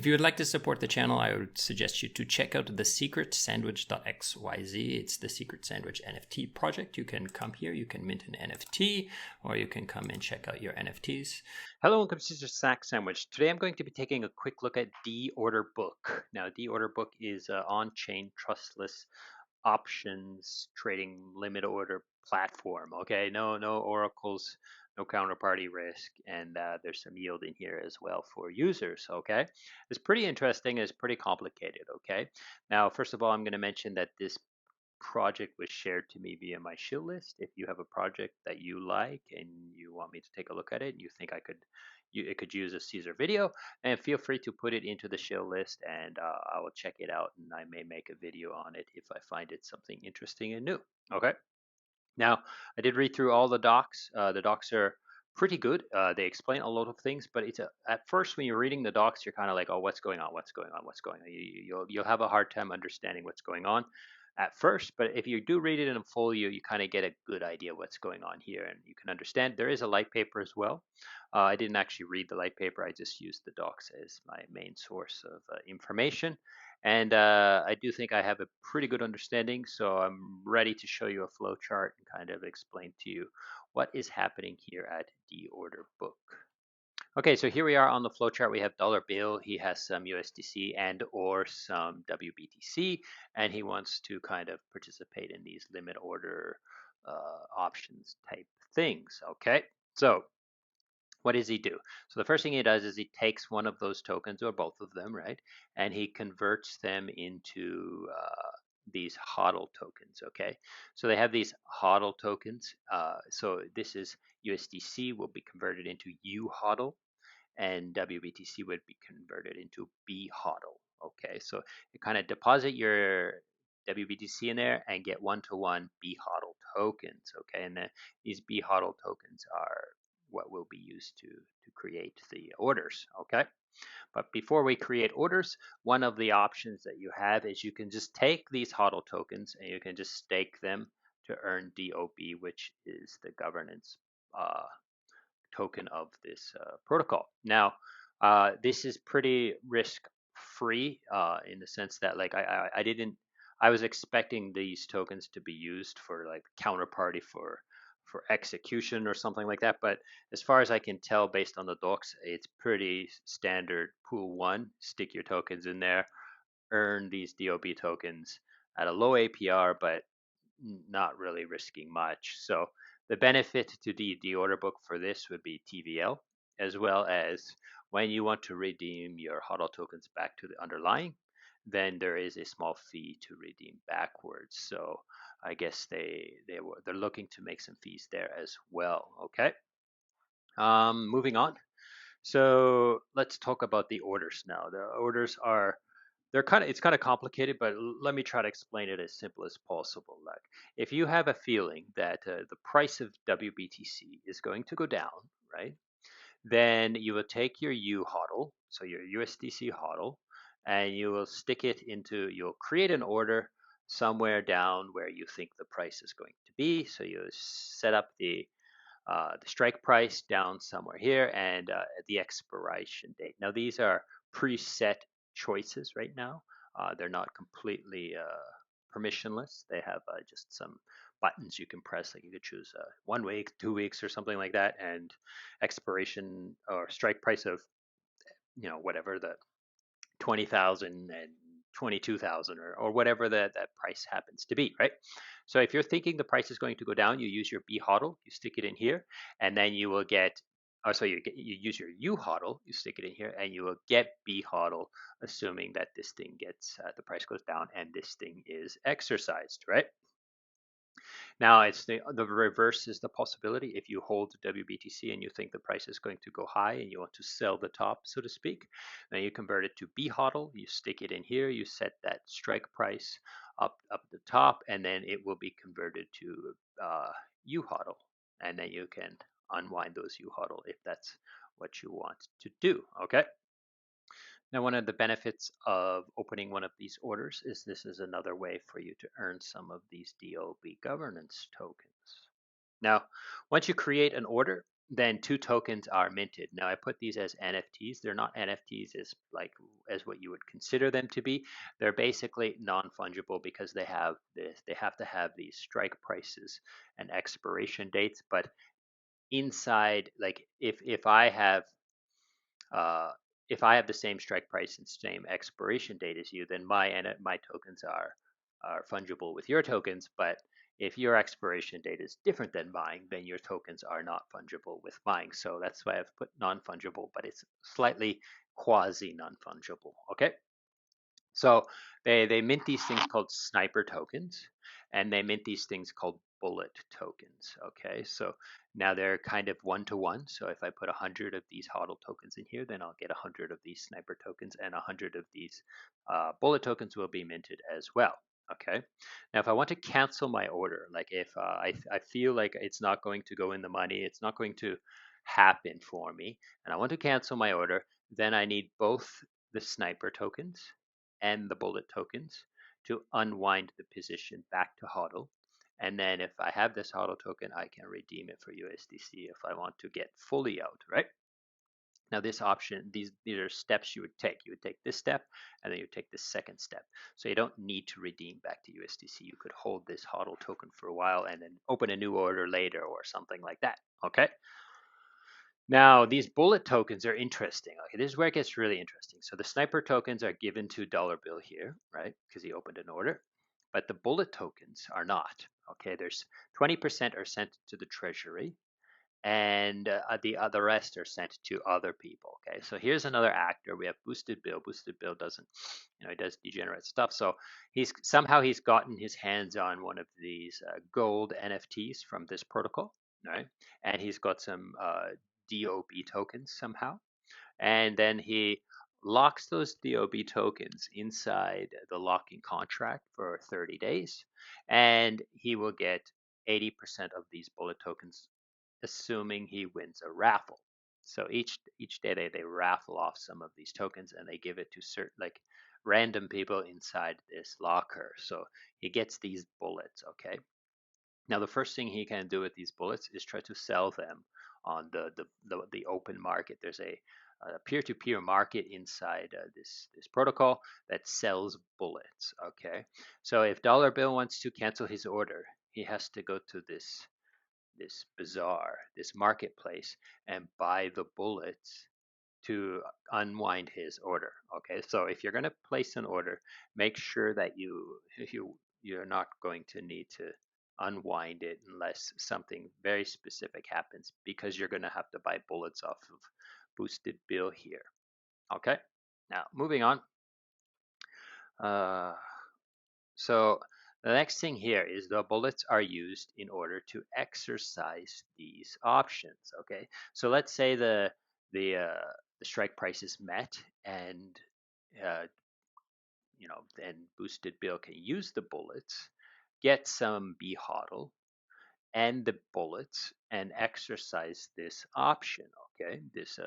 you would like to support the channel, I would suggest you to check out the secretsandwich.xyz. It's the Secret Sandwich NFT project. You can come here, you can mint an NFT, or you can come and check out your NFTs. Hello, welcome to Sack Sandwich. Today I'm going to be taking a quick look at DeOrderBook. Now, DeOrderBook is an on-chain trustless options trading limit order platform. Okay, no oracles, no counterparty risk, and there's some yield in here as well for users. Okay, it's pretty interesting. It's pretty complicated. Okay, now first of all, I'm going to mention that this project was shared to me via my shill list. If you have a project that you like and you want me to take a look at it, and you think it could use a Caesar video, and feel free to put it into the shill list, and I will check it out, and I may make a video on it if I find it something interesting and new. Okay. Now, I did read through all the docs. The docs are pretty good. They explain a lot of things, but at first when you're reading the docs, you're kind of like, oh, what's going on? What's going on? What's going on? You'll have a hard time understanding what's going on at first, but if you do read it in full, you kind of get a good idea what's going on here, and you can understand. There is a light paper as well. I didn't actually read the light paper. I just used the docs as my main source of information. And I do think I have a pretty good understanding, so I'm ready to show you a flow chart and kind of explain to you what is happening here at DeOrderBook. Okay, so here we are on the flowchart. We have dollar bill. He has some USDC and or some WBTC, and he wants to kind of participate in these limit order options type things. Okay, so what does he do? So the first thing he does is he takes one of those tokens, or both of them, right, and he converts them into these HODL tokens. Okay, so they have these HODL tokens. So this is USDC will be converted into UHODL, and WBTC would be converted into BHODL. Okay, so you kind of deposit your WBTC in there and get one-to-one BHODL tokens. Okay, and then these BHODL tokens are what will be used to create the orders. Okay, but before we create orders, one of the options that you have is you can just take these HODL tokens and you can just stake them to earn DOB, which is the governance token of this protocol. Now, this is pretty risk free in the sense that, like, I was expecting these tokens to be used for like counterparty for execution or something like that, but as far as I can tell based on the docs, it's pretty standard pool one. Stick your tokens in there, earn these DOB tokens at a low APR, but not really risking much. So the benefit to the order book for this would be TVL, as well as when you want to redeem your HODL tokens back to the underlying, then there is a small fee to redeem backwards. So I guess they're looking to make some fees there as well. Okay. Moving on. So let's talk about the orders now. The orders are it's kind of complicated, but let me try to explain it as simple as possible. Like, if you have a feeling that the price of WBTC is going to go down, right? Then you will take your U HODL, so your USDC HODL, and you'll create an order somewhere down where you think the price is going to be. So you set up the strike price down somewhere here, and the expiration date. Now these are preset choices right now. They're not completely permissionless. They have just some buttons you can press. Like you could choose 1 week, 2 weeks, or something like that, and expiration or strike price of whatever the 20,000 and 22,000 or whatever that price happens to be, right? So if you're thinking the price is going to go down, you use your B HODL, you stick it in here, and then you will get. You use your U HODL, you stick it in here, and you will get B HODL, assuming that this thing gets the price goes down and this thing is exercised, right? Now, it's the reverse is the possibility. If you hold WBTC and you think the price is going to go high and you want to sell the top, so to speak, then you convert it to B HODL. You stick it in here. You set that strike price up the top, and then it will be converted to U HODL, and then you can unwind those U HODL if that's what you want to do. Okay. Now, one of the benefits of opening one of these orders is this is another way for you to earn some of these DOB governance tokens. Now, once you create an order, then 2 tokens are minted. Now I put these as NFTs. They're not NFTs as what you would consider them to be. They're basically non-fungible because they have to have these strike prices and expiration dates. But inside, like uh, if I have the same strike price and same expiration date as you, then my tokens are fungible with your tokens. But if your expiration date is different than mine, then your tokens are not fungible with mine. So that's why I've put non-fungible, but it's slightly quasi non-fungible. Okay. So they mint these things called sniper tokens, and they mint these things called bullet tokens. Okay, so now they're kind of one-to-one. So if I put 100 of these HODL tokens in here, then I'll get 100 of these sniper tokens, and 100 of these bullet tokens will be minted as well. Okay, now if I want to cancel my order, like if I feel like it's not going to go in the money, it's not going to happen for me, and I want to cancel my order, then I need both the sniper tokens and the bullet tokens to unwind the position back to HODL. And then if I have this HODL token, I can redeem it for USDC if I want to get fully out, right? Now this option, these are steps you would take. You would take this step, and then you take this second step. So you don't need to redeem back to USDC. You could hold this HODL token for a while and then open a new order later or something like that, okay? Now, these bullet tokens are interesting. Okay, this is where it gets really interesting. So the sniper tokens are given to dollar bill here, right? Because he opened an order. But the bullet tokens are not. Okay, there's 20% are sent to the treasury, and the rest are sent to other people. Okay, so here's another actor. We have Boosted Bill. Boosted Bill doesn't, he does degenerate stuff. So he's gotten his hands on one of these gold NFTs from this protocol, right? And he's got some DOB tokens somehow, and then he locks those DOB tokens inside the locking contract for 30 days, and he will get 80% of these bullet tokens assuming he wins a raffle. So each day they raffle off some of these tokens and they give it to certain like random people inside this locker. So he gets these bullets, okay? Now the first thing he can do with these bullets is try to sell them on the open market. There's a peer-to-peer market inside this protocol that sells bullets, okay? So if Dollar Bill wants to cancel his order, he has to go to this bazaar, this marketplace, and buy the bullets to unwind his order. Okay, so if you're going to place an order, make sure that you're not going to need to unwind it unless something very specific happens, because you're going to have to buy bullets off of Boosted Bill here. Okay, now moving on. So the next thing here is the bullets are used in order to exercise these options. Okay, so let's say the strike price is met, and uh, then Boosted Bill can use the bullets, get some B HODL, and the bullets, and exercise this option. Okay, this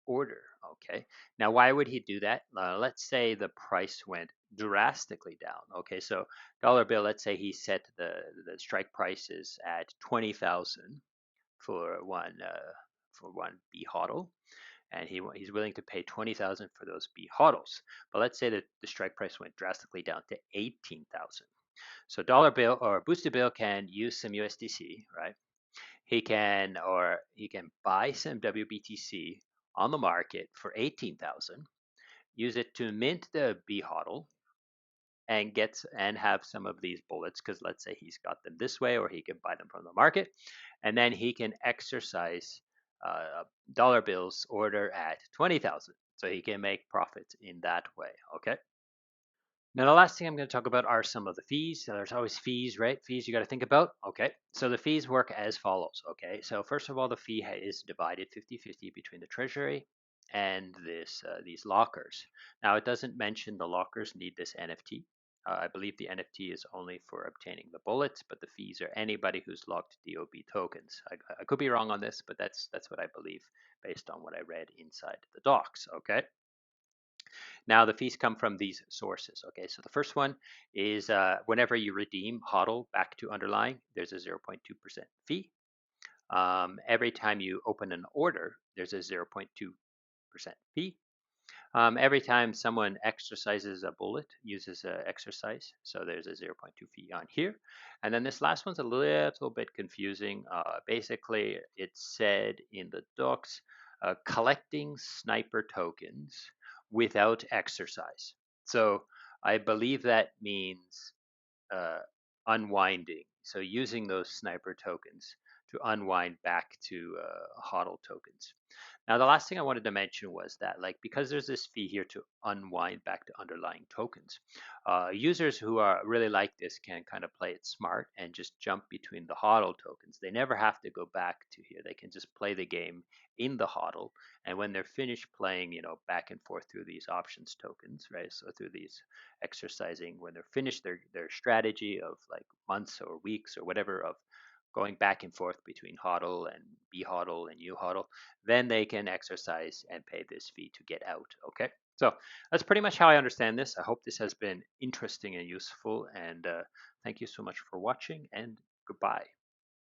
order. Okay, now why would he do that? Let's say the price went drastically down. Okay, so dollar bill, let's say he set the strike prices at 20,000 for one B HODL, and he's willing to pay 20,000 for those B HODLs. But let's say that the strike price went drastically down to 18,000. So dollar bill or Boosted Bill can use some USDC, right? He can buy some WBTC on the market for 18,000, use it to mint the B HODL, and have some of these bullets, because let's say he's got them this way, or he can buy them from the market, and then he can exercise dollar bill's order at 20,000, so he can make profits in that way. Okay. Now, the last thing I'm going to talk about are some of the fees. So there's always fees, right? Fees you got to think about. Okay. So the fees work as follows. Okay. So first of all, the fee is divided 50-50 between the treasury and these lockers. Now, it doesn't mention the lockers need this NFT. I believe the NFT is only for obtaining the bullets, but the fees are anybody who's locked DOB tokens. I could be wrong on this, but that's what I believe based on what I read inside the docs. Okay. Now the fees come from these sources. Okay, so the first one is whenever you redeem HODL back to underlying, there's a 0.2% fee. Every time you open an order, there's a 0.2% fee. Every time someone exercises a bullet, uses an exercise, so there's a 0.2 fee on here. And then this last one's a little bit confusing. Basically, it said in the docs, collecting sniper tokens without exercise. So I believe that means uh, unwinding. So using those sniper tokens to unwind back to HODL tokens. Now, the last thing I wanted to mention was that, like, because there's this fee here to unwind back to underlying tokens, users who are really like this can kind of play it smart and just jump between the HODL tokens. They never have to go back to here. They can just play the game in the HODL, and when they're finished playing, back and forth through these options tokens, right? So through these exercising, when they're finished their strategy of like months or weeks or whatever of going back and forth between HODL and BHODL and UHODL, then they can exercise and pay this fee to get out. Okay, so that's pretty much how I understand this. I hope this has been interesting and useful, and thank you so much for watching, and goodbye.